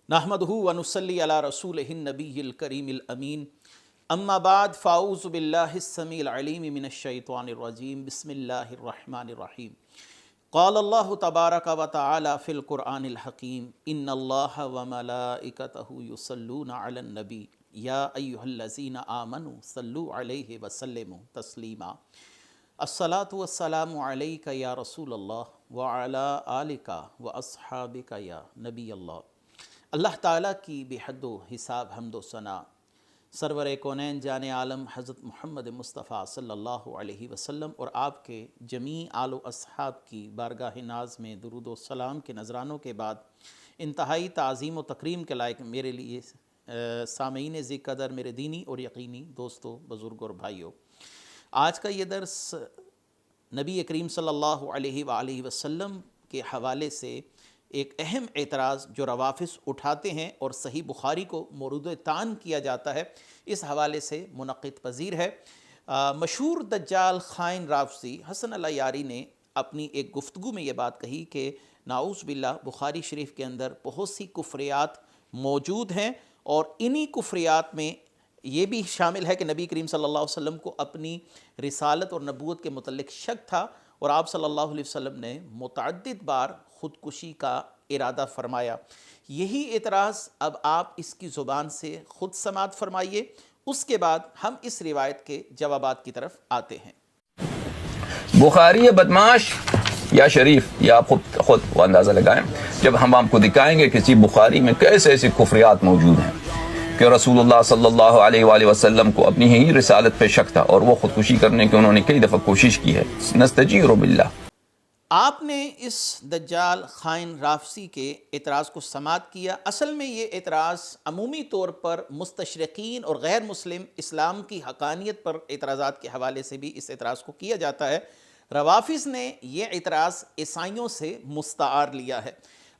نحمدہ ونصلی علی رسولہ النبی الکریم الامین اما بعد فاعوذ باللہ السمیع العلیم من الشیطان الرجیم بسم اللہ الرحمن الرحیم قال اللہ تبارک و تعالی فی القرآن الحکیم ان اللہ وملائکتہ یصلون علی النبی یا ایہا الذین آمنوا صلوا علیہ وسلموا تسلیما الصلاۃ والسلام علیک یا رسول اللہ وعلی آلک واصحابک یا نبی اللہ۔ اللہ تعالیٰ کی بے حد و حساب حمد و ثنا سرور کونین جان عالم حضرت محمد مصطفیٰ صلی اللہ علیہ وسلم اور آپ کے جمیع آل و اصحاب کی بارگاہ ناز میں درود و سلام کے نذرانوں کے بعد انتہائی تعظیم و تکریم کے لائق میرے لیے سامعین ذی قدر میرے دینی اور یقینی دوستوں، بزرگوں اور بھائیوں، آج کا یہ درس نبی کریم صلی اللہ علیہ وآلہ وسلم کے حوالے سے ایک اہم اعتراض جو روافض اٹھاتے ہیں اور صحیح بخاری کو مورد طعن کیا جاتا ہے، اس حوالے سے منعقد پذیر ہے۔ مشہور دجال خائن رافضی حسن العیاری نے اپنی ایک گفتگو میں یہ بات کہی کہ نعوذ باللہ بخاری شریف کے اندر بہت سی کفریات موجود ہیں، اور انہی کفریات میں یہ بھی شامل ہے کہ نبی کریم صلی اللہ علیہ وسلم کو اپنی رسالت اور نبوت کے متعلق شک تھا، اور آپ صلی اللہ علیہ وسلم نے متعدد بار خودکشی کا ارادہ فرمایا۔ یہی اعتراض اب آپ اس کی زبان سے خود سماعت فرمائیے، اس کے بعد ہم اس روایت کے جوابات کی طرف آتے ہیں۔ بخاری یا بدماش یا شریف، یا آپ خود وہ اندازہ لگائیں جب ہم آپ کو دکھائیں گے کسی بخاری میں کیسے ایسی کفریات موجود ہیں کہ رسول اللہ صلی اللہ علیہ وآلہ وسلم کو اپنی ہی رسالت پہ شک تھا اور وہ خودکشی کرنے کی انہوں نے کئی دفعہ کوشش کی ہے۔ نستجیر باللہ۔ آپ نے اس دجال خائن رافضی کے اعتراض کو سماعت کیا۔ اصل میں یہ اعتراض عمومی طور پر مستشرقین اور غیر مسلم اسلام کی حقانیت پر اعتراضات کے حوالے سے بھی اس اعتراض کو کیا جاتا ہے۔ روافض نے یہ اعتراض عیسائیوں سے مستعار لیا ہے۔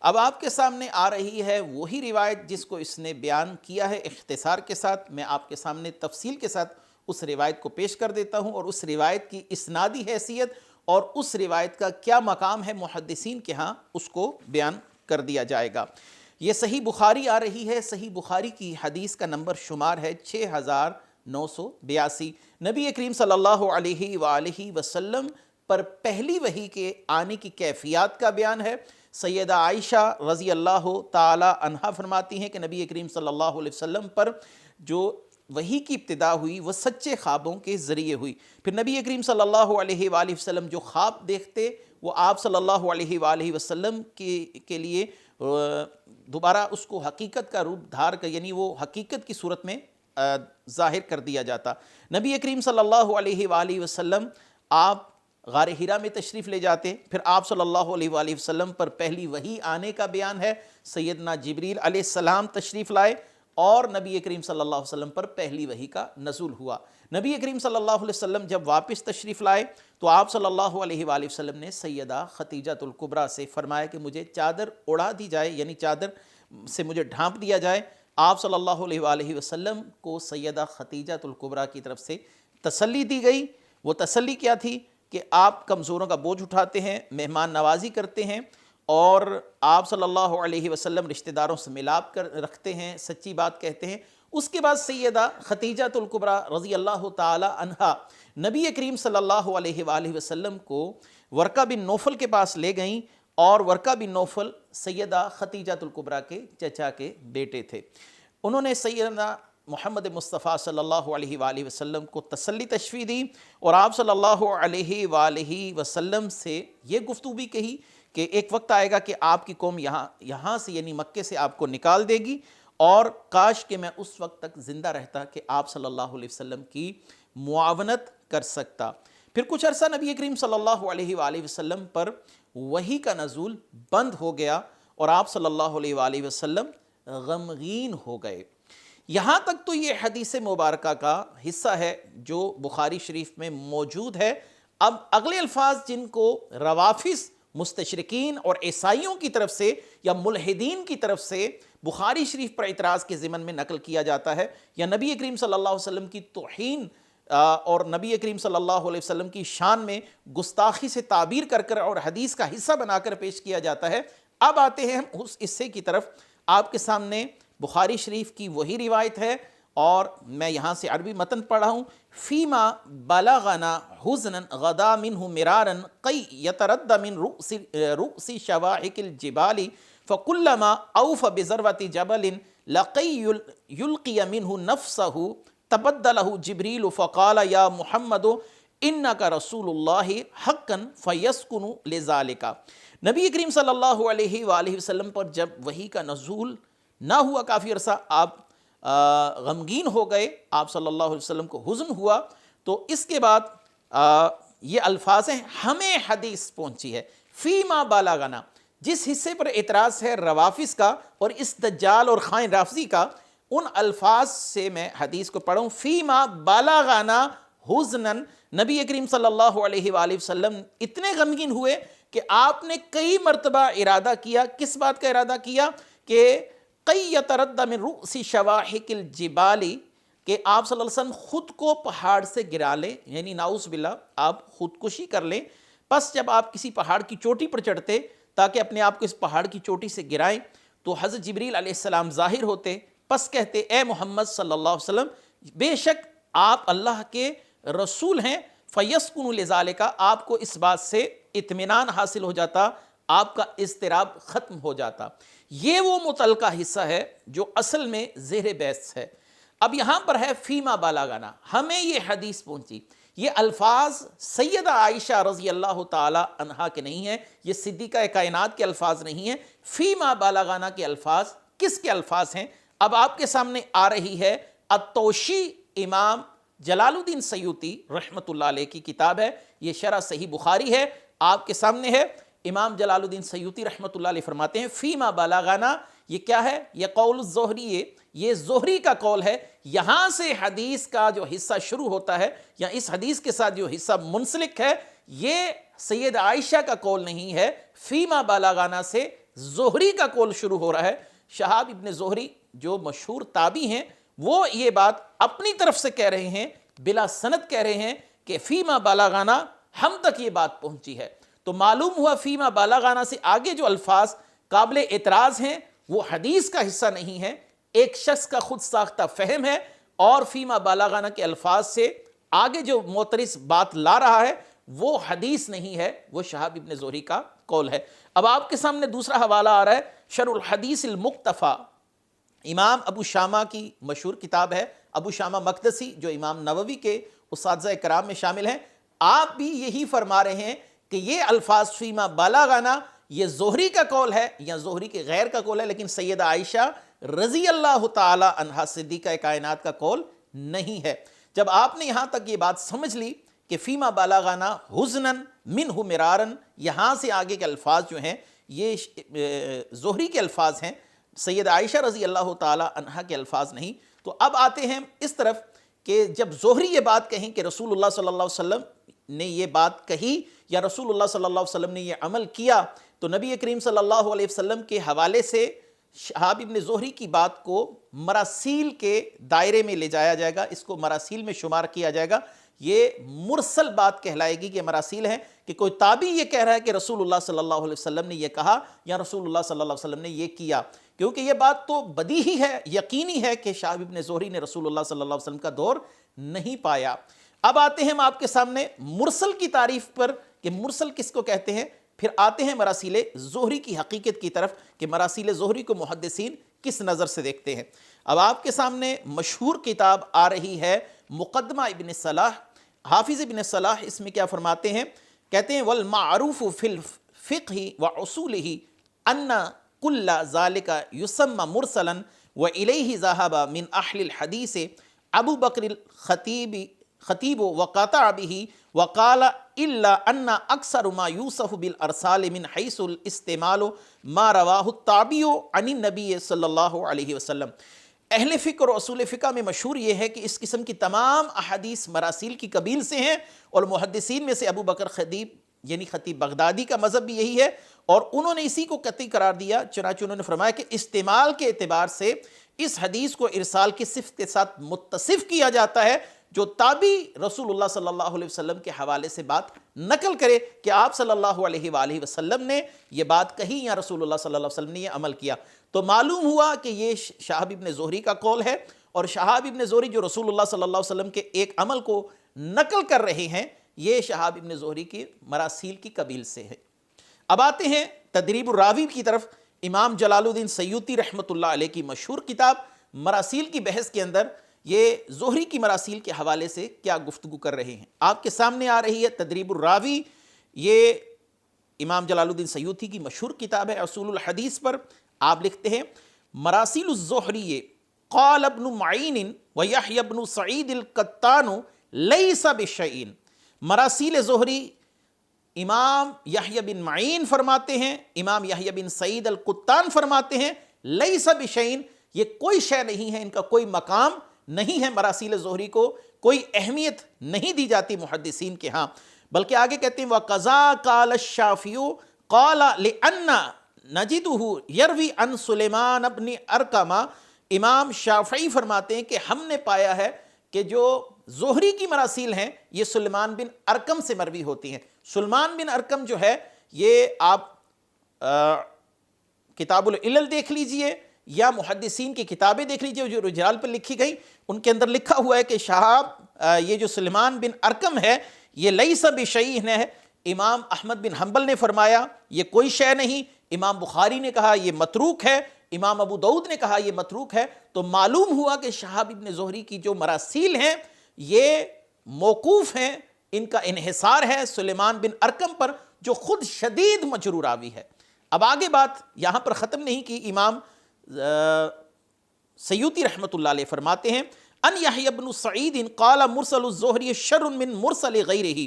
اب آپ کے سامنے آ رہی ہے وہی روایت جس کو اس نے بیان کیا ہے اختصار کے ساتھ۔ میں آپ کے سامنے تفصیل کے ساتھ اس روایت کو پیش کر دیتا ہوں، اور اس روایت کی اسنادی حیثیت اور اس روایت کا کیا مقام ہے محدثین کے ہاں اس کو بیان کر دیا جائے گا۔ یہ صحیح بخاری آ رہی ہے۔ صحیح بخاری کی حدیث کا نمبر شمار ہے 6982۔ نبی کریم صلی اللہ علیہ وآلہ وسلم پر پہلی وحی کے آنے کی کیفیات کا بیان ہے۔ سیدہ عائشہ رضی اللہ تعالی عنہا فرماتی ہیں کہ نبی کریم صلی اللہ علیہ وسلم پر جو وحی کی ابتدا ہوئی وہ سچے خوابوں کے ذریعے ہوئی۔ پھر نبی کریم صلی اللہ علیہ وآلہ وسلم جو خواب دیکھتے وہ آپ صلی اللہ علیہ وآلہ وسلم کے لیے دوبارہ اس کو حقیقت کا روپ دھار کر، یعنی وہ حقیقت کی صورت میں ظاہر کر دیا جاتا۔ نبی کریم صلی اللہ علیہ وآلہ وسلم آپ غار حرا میں تشریف لے جاتے، پھر آپ صلی اللہ علیہ وآلہ وسلم پر پہلی وحی آنے کا بیان ہے۔ سیدنا جبریل علیہ السلام تشریف لائے اور نبی کریم صلی اللہ علیہ وسلم پر پہلی وحی کا نزول ہوا۔ نبی کریم صلی اللہ علیہ وسلم جب واپس تشریف لائے تو آپ صلی اللہ علیہ وآلہ وسلم نے سیدہ خدیجہ الکبریٰ سے فرمایا کہ مجھے چادر اڑا دی جائے، یعنی چادر سے مجھے ڈھانپ دیا جائے۔ آپ صلی اللہ علیہ وآلہ وسلم کو سیدہ خدیجہ الکبریٰ کی طرف سے تسلی دی گئی۔ وہ تسلی کیا تھی کہ آپ کمزوروں کا بوجھ اٹھاتے ہیں، مہمان نوازی کرتے ہیں، اور آپ صلی اللہ علیہ وسلم رشتہ داروں سے ملاپ کر رکھتے ہیں، سچی بات کہتے ہیں۔ اس کے بعد سیدہ خدیجہ الکبریٰ رضی اللہ تعالی عنہا نبی کریم صلی اللہ علیہ وآلہ وسلم کو ورقہ بن نوفل کے پاس لے گئیں، اور ورقہ بن نوفل سیدہ خدیجہ الکبریٰ کے چچا کے بیٹے تھے۔ انہوں نے سیدنا محمد مصطفیٰ صلی اللہ علیہ وآلہ وسلم کو تسلی تشفیع دی، اور آپ صلی اللہ علیہ وآلہ وسلم سے یہ گفتگو بھی کہی کہ ایک وقت آئے گا کہ آپ کی قوم یہاں سے یعنی مکے سے آپ کو نکال دے گی، اور کاش کہ میں اس وقت تک زندہ رہتا کہ آپ صلی اللہ علیہ وسلم کی معاونت کر سکتا۔ پھر کچھ عرصہ نبی کریم صلی اللہ علیہ وآلہ وسلم پر وحی کا نزول بند ہو گیا، اور آپ صلی اللہ علیہ وآلہ وسلم غمگین ہو گئے۔ یہاں تک تو یہ حدیث مبارکہ کا حصہ ہے جو بخاری شریف میں موجود ہے۔ اب اگلے الفاظ جن کو روافض، مستشرقین اور عیسائیوں کی طرف سے یا ملحدین کی طرف سے بخاری شریف پر اعتراض کے ضمن میں نقل کیا جاتا ہے، یا نبی کریم صلی اللہ علیہ وسلم کی توہین اور نبی کریم صلی اللہ علیہ وسلم کی شان میں گستاخی سے تعبیر کر اور حدیث کا حصہ بنا کر پیش کیا جاتا ہے۔ اب آتے ہیں ہم اس حصے کی طرف۔ آپ کے سامنے بخاری شریف کی وہی روایت ہے اور میں یہاں سے عربی متن پڑھ رہا ہوں. فیما بلغنا حزنا غدا منہ مرارا قی یترد من رؤس شواحق الجبال فکلما اوف بذروة جبل لقی یلقی منہ نفسہ تبدلہ جبریل فقال یا محمد انک رسول اللہ حقا فیسکن لذالک. نبی کریم صلی اللہ علیہ وآلہ وسلم پر جب وحی کا نزول نہ ہوا کافی عرصہ، آپ غمگین ہو گئے، آپ صلی اللہ علیہ وسلم کو حزن ہوا، تو اس کے بعد یہ الفاظ ہیں ہمیں حدیث پہنچی ہے فیما بلغنا. جس حصے پر اعتراض ہے روافض کا اور اس دجال اور خائن رافضی کا، ان الفاظ سے میں حدیث کو پڑھوں. فیما بلغنا حزنا، نبی کریم صلی اللہ علیہ وآلہ وسلم اتنے غمگین ہوئے کہ آپ نے کئی مرتبہ ارادہ کیا. کس بات کا ارادہ کیا؟ کہ قی یترد من رؤس شواحق الجبال، کہ آپ صلی اللہ علیہ وسلم خود کو پہاڑ سے گرا لیں، یعنی نعوذ باللہ آپ خودکشی کر لیں. پس جب آپ کسی پہاڑ کی چوٹی پر چڑھتے تاکہ اپنے آپ کو اس پہاڑ کی چوٹی سے گرائیں، تو حضرت جبریل علیہ السلام ظاہر ہوتے، پس کہتے اے محمد صلی اللہ علیہ وسلم بے شک آپ اللہ کے رسول ہیں. فیسکن لذالک، آپ کو اس بات سے اطمینان حاصل ہو جاتا، آپ کا اضطراب ختم ہو جاتا. یہ وہ متعلقہ حصہ ہے جو اصل میں زیر بحث ہے. اب یہاں پر ہے فیما بلغنا، ہمیں یہ حدیث پہنچی. یہ الفاظ سیدہ عائشہ رضی اللہ تعالی عنہا کے نہیں ہیں، یہ صدیقہ کائنات کے الفاظ نہیں ہیں. فیما بلغنا کے الفاظ کس کے الفاظ ہیں؟ اب آپ کے سامنے آ رہی ہے التوشی، امام جلال الدین سیوطی رحمۃ اللہ علیہ کی کتاب ہے، یہ شرح صحیح بخاری ہے، آپ کے سامنے ہے. امام جلال الدین سیوطی رحمۃ اللہ علیہ فرماتے ہیں فیما بلغنا، یہ کیا ہے؟ یہ قول الزہری، یہ زہری کا قول ہے. یہاں سے حدیث کا جو حصہ شروع ہوتا ہے یا اس حدیث کے ساتھ جو حصہ منسلک ہے، یہ سید عائشہ کا قول نہیں ہے. فیما بلغنا سے زہری کا قول شروع ہو رہا ہے. شہاب ابن زہری جو مشہور تابعی ہیں، وہ یہ بات اپنی طرف سے کہہ رہے ہیں، بلا سند کہہ رہے ہیں کہ فیما بلغنا ہم تک یہ بات پہنچی ہے. تو معلوم ہوا فیما بلغنا سے آگے جو الفاظ قابل اعتراض ہیں وہ حدیث کا حصہ نہیں ہے، ایک شخص کا خود ساختہ فہم ہے. اور فیما بلغنا کے الفاظ سے آگے جو معترض بات لا رہا ہے وہ حدیث نہیں ہے، وہ شہاب ابن زہری کا قول ہے. اب آپ کے سامنے دوسرا حوالہ آ رہا ہے، شرح الحدیث المقتفی، امام ابو شامہ کی مشہور کتاب ہے، ابو شامہ مقدسی جو امام نووی کے اساتذہ کرام میں شامل ہیں. آپ بھی یہی فرما رہے ہیں کہ یہ الفاظ فیما بلغنا یہ زہری کا قول ہے یا زہری کے غیر کا قول ہے، لیکن سیدہ عائشہ رضی اللہ تعالی عنہا صدیقہ کائنات کا قول نہیں ہے. جب آپ نے یہاں تک یہ بات سمجھ لی کہ فیما بلغنا حزنا منہ مرارا، یہاں سے آگے کے الفاظ جو ہیں یہ زہری کے الفاظ ہیں، سیدہ عائشہ رضی اللہ تعالی عنہا کے الفاظ نہیں. تو اب آتے ہیں اس طرف کہ جب زہری یہ بات کہیں کہ رسول اللہ صلی اللہ علیہ وسلم نے یہ بات کہی یا رسول اللہ صلی اللہ علیہ وسلم نے یہ عمل کیا، تو نبی کریم صلی اللہ علیہ وسلم کے حوالے سے شہاب ابن زہری کی بات کو مراسیل کے دائرے میں لے جایا جائے گا، اس کو مراسیل میں شمار کیا جائے گا. یہ مرسل بات کہلائے گی کہ مراسیل ہے کہ کوئی تابعی یہ کہہ رہا ہے کہ رسول اللہ صلی اللہ علیہ وسلم نے یہ کہا یا رسول اللہ صلی اللہ علیہ وسلم نے یہ کیا، کیونکہ یہ بات تو بدیہی ہے، یقینی ہے کہ شہاب ابن زہری نے رسول اللہ صلی اللہ علیہ وسلم کا دور نہیں پایا. اب آتے ہیں ہم آپ کے سامنے مرسل کی تعریف پر کہ مرسل کس کو کہتے ہیں، پھر آتے ہیں مراسیل زہری کی حقیقت کی طرف کہ مراسیل زہری کو محدثین کس نظر سے دیکھتے ہیں. اب آپ کے سامنے مشہور کتاب آ رہی ہے مقدمہ ابن صلاح. حافظ ابن صلاح اس میں کیا فرماتے ہیں؟ کہتے ہیں والمعروف فی الفقہ وعصولہ ان کل ذالک یسمى مرسلا والیہ ذهب من اہل الحدیث ابو بکر الخطیب وقاطع به وقال الا ان اکثر ما یوصف بالارسال من حیث الاستعمال ما رواہ التابعی عن النبی صلی اللہ علیہ وسلم. اہل فقہ اور اصول فقہ میں مشہور یہ ہے کہ اس قسم کی تمام احادیث مراسیل کی قبیل سے ہیں، اور محدثین میں سے ابو بکر خطیب یعنی خطیب بغدادی کا مذہب بھی یہی ہے، اور انہوں نے اسی کو قطعی قرار دیا. چنانچہ انہوں نے فرمایا کہ استعمال کے اعتبار سے اس حدیث کو ارسال کی صفت کے ساتھ متصف کیا جاتا ہے جو تابعی رسول اللہ صلی اللہ علیہ وسلم کے حوالے سے بات نقل کرے کہ آپ صلی اللہ علیہ وآلہ وسلم نے یہ بات کہی یا رسول اللہ صلی اللہ علیہ وسلم نے یہ عمل کیا. تو معلوم ہوا کہ یہ شہاب ابن زہری کا قول ہے، اور شہاب ابن زہری جو رسول اللہ صلی اللہ علیہ وسلم کے ایک عمل کو نقل کر رہے ہیں، یہ شہاب ابن زہری کی مراسیل کی قبیل سے ہے۔ اب آتے ہیں تدریب الراوی کی طرف۔ امام جلال الدین سیوطی رحمۃ اللہ علیہ کی مشہور کتاب مراسیل کی بحث کے اندر یہ زہری کی مراسیل کے حوالے سے کیا گفتگو کر رہے ہیں، آپ کے سامنے آ رہی ہے تدریب الراوی۔ یہ امام جلال الدین سیوطی کی مشہور کتاب ہے اصول الحدیث پر۔ آپ لکھتے ہیں مراسیل الزہری قال ابن معین و یحیی بن سعید القطان لیس بشیء۔ مراسیل زہری امام یحیی بن معین فرماتے ہیں، امام یحیی بن سعید القطان فرماتے ہیں لیس بشیء، یہ کوئی شے نہیں ہے، ان کا کوئی مقام نہیں ہے، مراسیل زہری کو کوئی اہمیت نہیں دی جاتی محدثین کے ہاں۔ بلکہ آگے کہتے ہیں وَقَضَا قَالَ الشَّافِعُ قَالَ لِأَنَّ نَجِدُهُ يَرْوِي عَنْ سُلَيْمَانَ بْنِ أَرْقَمَ۔ امام شافعی فرماتے ہیں کہ ہم نے پایا ہے کہ جو زہری کی مراسیل ہیں یہ سلیمان بن ارقم سے مروی ہوتی ہیں۔ سلیمان بن ارقم جو ہے یہ آپ کتاب العلل دیکھ لیجئے یا محدثین کی کتابیں دیکھ لیجئے جو رجال پر لکھی گئی، ان کے اندر لکھا ہوا ہے کہ شہاب یہ جو سلیمان بن ارقم ہے یہ لیس بشیء ہے۔ امام احمد بن حنبل نے فرمایا یہ کوئی شے نہیں، امام بخاری نے کہا یہ متروک ہے، امام ابو داؤد نے کہا یہ متروک ہے۔ تو معلوم ہوا کہ شہاب ابن زہری کی جو مراسیل ہیں یہ موقوف ہیں، ان کا انحصار ہے سلیمان بن ارقم پر جو خود شدید مجروح راوی ہے۔ اب آگے بات یہاں پر ختم نہیں کی، امام سیوطی رحمۃ اللہ علیہ فرماتے ہیں ان یحیی بن سعید قال مرسل الزہری شر من مرسل غیرہ،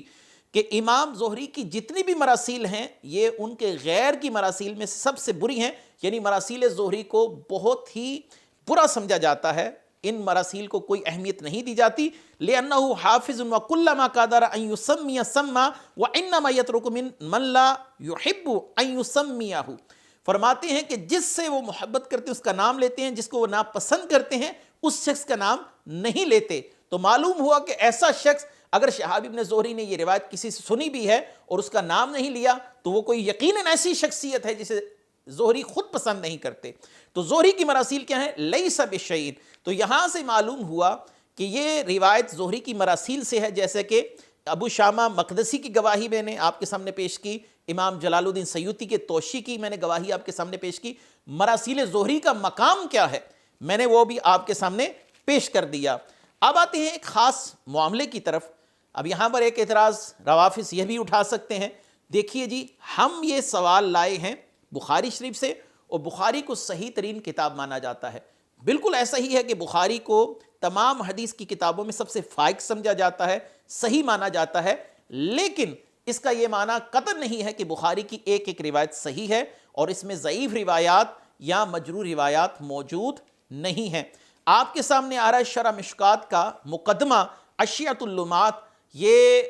کہ امام زہری کی جتنی بھی مراسیل ہیں یہ ان کے غیر کی مراسیل میں سب سے بری ہیں، یعنی مراسیل زہری کو بہت ہی برا سمجھا جاتا ہے، ان مراسیل کو کوئی اہمیت نہیں دی جاتی۔ لِأَنَّهُ حَافِظٌ وَكُلَّمَا قَدَرَ أَن يُسَمِّيَ سَمَّا وَإِنَّمَا يَتْرُكُ مِن لَا يُحِبُّ أَن يُسَمِّيَهُ۔ فرماتے ہیں کہ جس سے وہ محبت کرتے ہیں اس کا نام لیتے ہیں، جس کو وہ ناپسند کرتے ہیں اس شخص کا نام نہیں لیتے۔ تو معلوم ہوا کہ ایسا شخص اگر شہاب ابن زہری نے یہ روایت کسی سے سنی بھی ہے اور اس کا نام نہیں لیا تو وہ کوئی یقیناً ایسی شخصیت ہے جسے زہری خود پسند نہیں کرتے۔ تو زہری کی مراسیل کیا ہیں؟ لیس بشیء۔ تو یہاں سے معلوم ہوا کہ یہ روایت زہری کی مراسیل سے ہے، جیسے کہ ابو شامہ مقدسی کی گواہی میں نے آپ کے سامنے پیش کی، امام جلال الدین سیوطی کے توشی کی میں نے گواہی آپ کے سامنے پیش کی۔ مراسیل زہری کا مقام کیا ہے میں نے وہ بھی آپ کے سامنے پیش کر دیا۔ اب آتے ہیں ایک خاص معاملے کی طرف۔ اب یہاں پر ایک اعتراض روافظ یہ بھی اٹھا سکتے ہیں، دیکھیے جی ہم یہ سوال لائے ہیں بخاری شریف سے اور بخاری کو صحیح ترین کتاب مانا جاتا ہے، بالکل ایسا ہی ہے کہ بخاری کو تمام حدیث کی کتابوں میں سب سے فائق سمجھا جاتا ہے، صحیح مانا جاتا ہے، لیکن اس کا یہ معنی قطع نہیں ہے کہ بخاری کی ایک ایک روایت صحیح ہے اور اس میں ضعیف روایات یا مجروح روایات موجود نہیں ہیں۔ آپ کے سامنے آ رہا ہے شرح مشکات کا مقدمہ اشیعۃ اللمات، یہ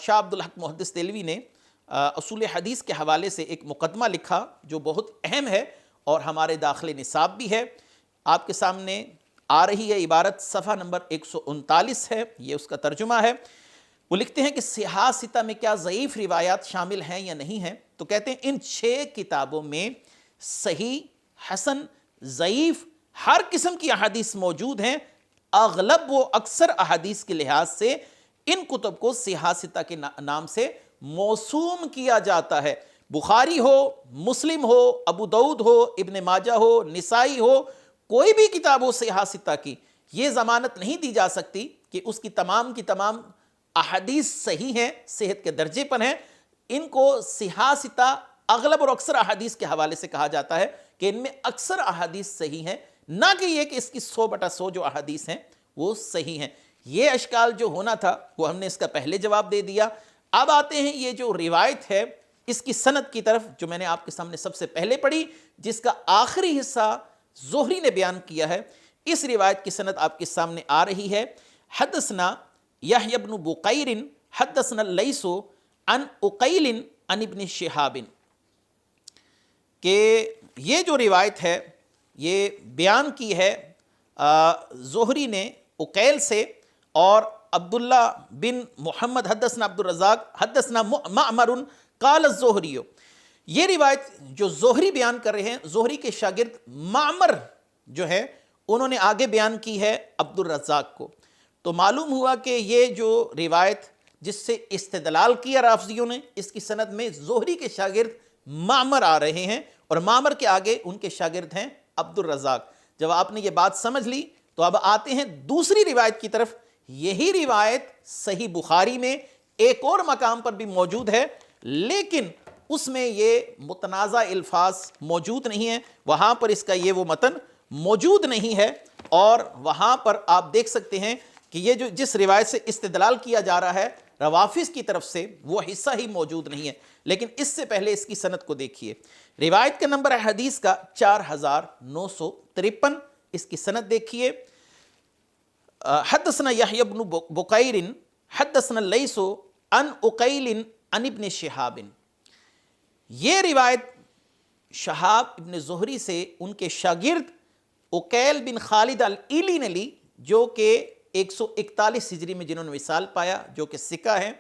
شاہ عبدالحق محدث دہلوی نے اصول حدیث کے حوالے سے ایک مقدمہ لکھا جو بہت اہم ہے اور ہمارے داخل نصاب بھی ہے۔ آپ کے سامنے آ رہی ہے عبارت، صفحہ نمبر 139 ہے، یہ اس کا ترجمہ ہے۔ وہ لکھتے ہیں کہ صحاح ستہ میں کیا ضعیف روایات شامل ہیں یا نہیں ہیں؟ تو کہتے ہیں ان 6 کتابوں میں صحیح، حسن، ضعیف ہر قسم کی احادیث موجود ہیں۔ اغلب و اکثر احادیث کے لحاظ سے ان کتب کو صحاح ستہ کے نام سے موسوم کیا جاتا ہے۔ بخاری ہو، مسلم ہو، ابو داؤد ہو، ابن ماجہ ہو، نسائی ہو، کوئی بھی کتاب ہو صحاح ستہ کی، یہ ضمانت نہیں دی جا سکتی کہ اس کی تمام احادیث صحیح ہیں، صحت کے درجے پر ہیں۔ ان کو صحاح ستہ اغلب اور اکثر احادیث کے حوالے سے کہا جاتا ہے کہ ان میں اکثر احادیث صحیح ہیں، نہ کہ یہ کہ اس کی 100/100 جو احادیث ہیں وہ صحیح ہیں۔ یہ اشکال جو ہونا تھا وہ ہم نے اس کا پہلے جواب دے دیا۔ اب آتے ہیں یہ جو روایت ہے اس کی سند کی طرف جو میں نے آپ کے سامنے سب سے پہلے پڑھی، جس کا آخری حصہ زہری نے بیان کیا ہے۔ اس روایت کی سند آپ کے سامنے آ رہی ہے، حدثنا یحیی بن بقیر حدثنا اللیث عن عقیل عن ابن شہاب، کہ یہ جو روایت ہے یہ بیان کی ہے زہری نے عقیل سے، اور عبداللہ بن محمد حدثنا عبد الرزاق حدثنا معمر قال الزہری، یہ روایت جو زہری بیان کر رہے ہیں، زہری کے شاگرد معمر جو ہے انہوں نے آگے بیان کی ہے عبد الرزاق کو. تو معلوم ہوا کہ یہ جو روایت جس سے استدلال کیا رافضیوں نے، اس کی سند میں زہری کے شاگرد معمر آ رہے ہیں اور معمر کے آگے ان کے شاگرد ہیں عبد الرزاق. جب آپ نے یہ بات سمجھ لی تو اب آتے ہیں دوسری روایت کی طرف. یہی روایت صحیح بخاری میں ایک اور مقام پر بھی موجود ہے، لیکن اس میں یہ متنازع الفاظ موجود نہیں ہیں. وہاں پر اس کا یہ وہ متن موجود نہیں ہے، اور وہاں پر آپ دیکھ سکتے ہیں کہ یہ جو جس روایت سے استدلال کیا جا رہا ہے روافظ کی طرف سے، وہ حصہ ہی موجود نہیں ہے. لیکن اس سے پہلے اس کی سند کو دیکھیے. روایت کا نمبر ہے حدیث کا 4953. اس کی سند دیکھیے. حدثنا یحیی بن بکیر حدثنا اللیث عن عقیل عن ابن شہاب. یہ روایت شہاب ابن زہری سے ان کے شاگرد عقیل بن خالد الایلی نے لی، جو کہ 141 ہجری میں جنہوں نے وصال پایا، جو کہ ثقہ ہیں.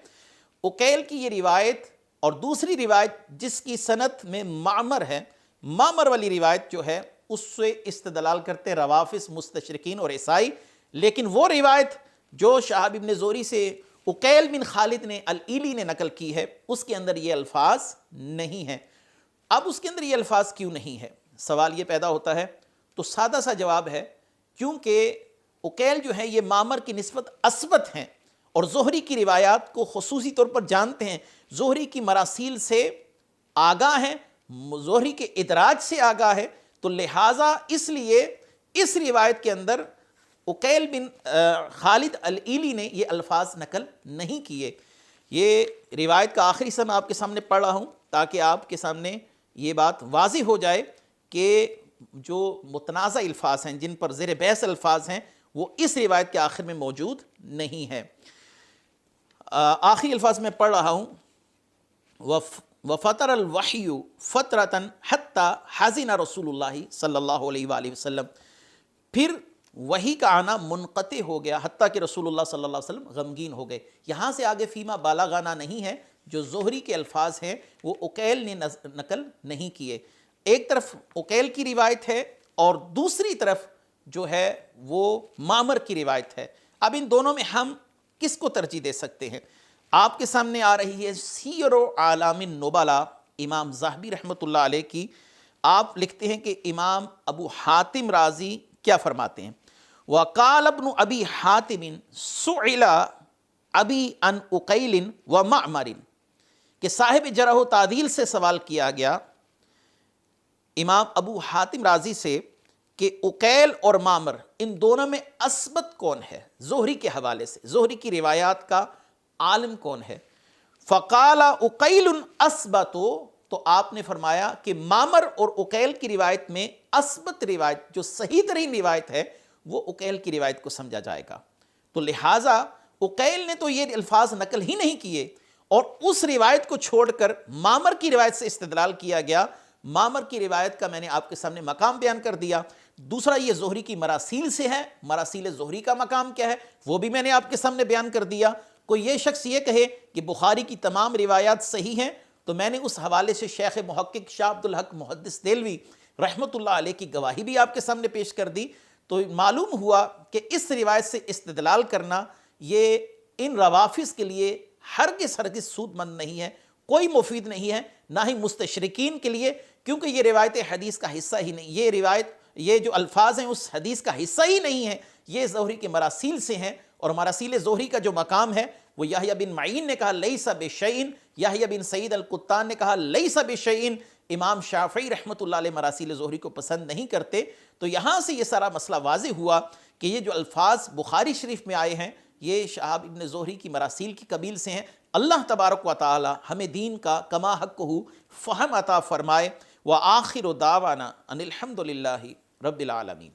عقیل کی یہ روایت اور دوسری روایت جس کی سند میں معمر ہے، معمر والی روایت جو ہے اس سے استدلال کرتے روافظ، مستشرقین اور عیسائی. لیکن وہ روایت جو شہاب ابن زہری سے عقیل بن خالد نے الایلی نے نقل کی ہے، اس کے اندر یہ الفاظ نہیں ہیں. اب اس کے اندر یہ الفاظ کیوں نہیں ہے؟ سوال یہ پیدا ہوتا ہے. تو سادہ سا جواب ہے، کیونکہ عقیل جو ہے یہ معمر کی نسبت اثبت ہیں اور زہری کی روایات کو خصوصی طور پر جانتے ہیں، زہری کی مراسیل سے آگاہ ہیں، زہری کے ادراج سے آگاہ ہے. تو لہٰذا اس لیے اس روایت کے اندر عقیل بن خالد الایلی نے یہ الفاظ نقل نہیں کیے. یہ روایت کا آخری حصہ میں آپ کے سامنے پڑھ رہا ہوں تاکہ آپ کے سامنے یہ بات واضح ہو جائے کہ جو متنازع الفاظ ہیں، جن پر زیر بحث الفاظ ہیں، وہ اس روایت کے آخر میں موجود نہیں ہے. آخری الفاظ میں پڑھ رہا ہوں. وَفَطَرَ الْوَحْيُ فَطْرَةً حَتَّى حَزِنَ رسول اللہ صلی اللہ علیہ وآلہ وسلم. پھر وحی کا آنا منقطع ہو گیا حتیٰ کہ رسول اللہ صلی اللہ علیہ وسلم غمگین ہو گئے. یہاں سے آگے فیما بالاغانہ نہیں ہے. جو زہری کے الفاظ ہیں وہ عقیل نے نقل نہیں کیے. ایک طرف عقیل کی روایت ہے اور دوسری طرف جو ہے وہ معمر کی روایت ہے. اب ان دونوں میں ہم کس کو ترجیح دے سکتے ہیں؟ آپ کے سامنے آ رہی ہے سیر اعلام النبلاء امام ذہبی رحمۃ اللہ علیہ کی. آپ لکھتے ہیں کہ امام ابو حاتم رازی کیا فرماتے ہیں؟ وقال ابن ابی حاتم سئل ابی عن عقیل و معمر، کہ صاحب جرح و تعدیل سے سوال کیا گیا امام ابو حاتم رازی سے کہ عقیل اور معمر ان دونوں میں اثبت کون ہے زہری کے حوالے سے، زہری کی روایات کا عالم کون ہے؟ فقال عقیل اثبت، تو آپ نے فرمایا کہ معمر اور عقیل کی روایت میں اثبت روایت جو صحیح ترین روایت ہے وہ عقیل کی روایت کو سمجھا جائے گا. تو لہٰذا عقیل نے تو یہ الفاظ نقل ہی نہیں کیے اور اس روایت کو چھوڑ کر معمر کی روایت سے استدلال کیا گیا. معمر کی روایت کا میں نے آپ کے سامنے مقام بیان کر دیا. دوسرا یہ زہری کی مراسیل سے ہے، مراسیل زہری کا مقام کیا ہے وہ بھی میں نے آپ کے سامنے بیان کر دیا. کوئی یہ شخص یہ کہے کہ بخاری کی تمام روایات صحیح ہیں تو میں نے اس حوالے سے شیخ محقق شاہ عبد الحق محدث دہلوی رحمۃ اللہ علیہ کی گواہی بھی آپ کے سامنے پیش کر دی. تو معلوم ہوا کہ اس روایت سے استدلال کرنا یہ ان روافظ کے لیے ہرگز سود مند نہیں ہے، کوئی مفید نہیں ہے، نہ ہی مستشرقین کے لیے، کیونکہ یہ روایت حدیث کا حصہ ہی نہیں، یہ جو الفاظ ہیں اس حدیث کا حصہ ہی نہیں ہے. یہ زہری کے مراسیل سے ہیں اور مراسیل زہری کا جو مقام ہے وہ یحییٰ بن معین نے کہا لیس بشیء، یحییٰ بن سعید القطان نے کہا لیس بشیء. امام شافعی رحمۃ اللہ علیہ مراسیل زہری کو پسند نہیں کرتے. تو یہاں سے یہ سارا مسئلہ واضح ہوا کہ یہ جو الفاظ بخاری شریف میں آئے ہیں یہ شہاب ابن زہری کی مراسیل کی قبیل سے ہیں. اللہ تبارک و تعالی ہمیں دین کا کما حقہ فہم عطا فرمائے. وآخر دعوانا ان الحمد للہ رب العالمین.